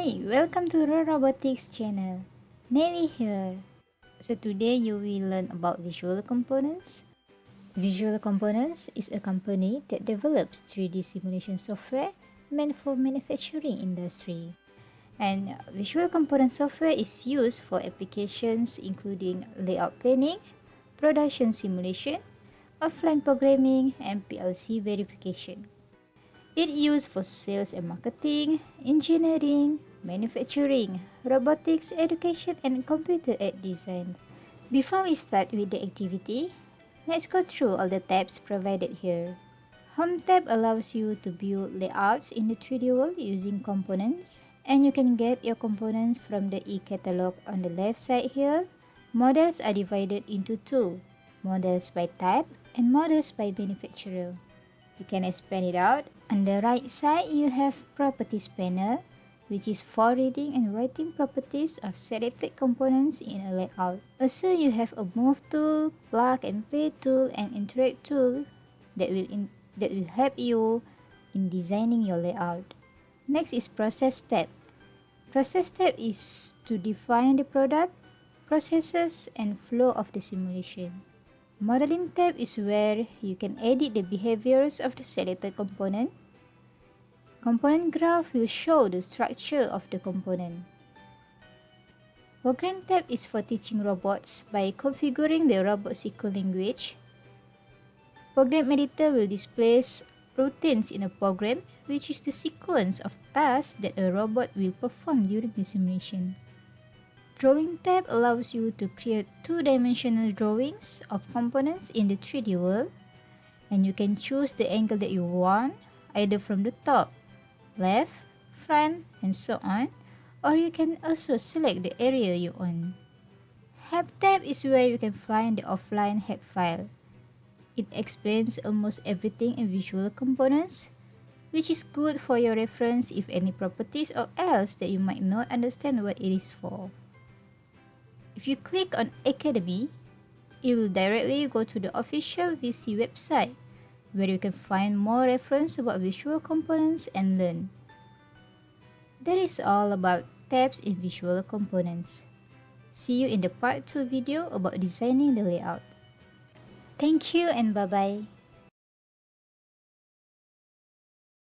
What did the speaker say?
Hi, welcome to the Robotics channel. Nelly here. So today you will learn about Visual Components. Visual Components is a company that develops 3D simulation software meant for manufacturing industry. And Visual Component software is used for applications including layout planning, production simulation, offline programming, and PLC verification. It used for sales and marketing, engineering, manufacturing, robotics, education, and computer aided design. Before we start with the activity, let's go through all the tabs provided here. Home tab allows you to build layouts in the 3D world using components, and you can get your components from the e-catalog on the left side here. Models are divided into two, models by type and models by manufacturer. You can expand it out. On the right side, you have Properties panel, which is for reading and writing properties of selected components in a layout. Also, you have a Move tool, Plug and Play tool, and Interact tool that will help you in designing your layout. Next is Process tab. Process tab is to define the product, processes, and flow of the simulation. Modeling tab is where you can edit the behaviors of the selected component. Component graph will show the structure of the component. Program tab is for teaching robots by configuring the robot SQL language. Program editor will display routines in a program, which is the sequence of tasks that a robot will perform during the simulation. Drawing tab allows you to create two-dimensional drawings of components in the 3D world, and you can choose the angle that you want, either from the top, left, front, and so on, or you can also select the area you want. Help tab is where you can find the offline help file. It explains almost everything in Visual Components, which is good for your reference if any properties or else that you might not understand what it is for. If you click on Academy, it will directly go to the official VC website, where you can find more reference about Visual Components and learn. That is all about tabs in Visual Components. See you in the part 2 video about designing the layout. Thank you and bye-bye.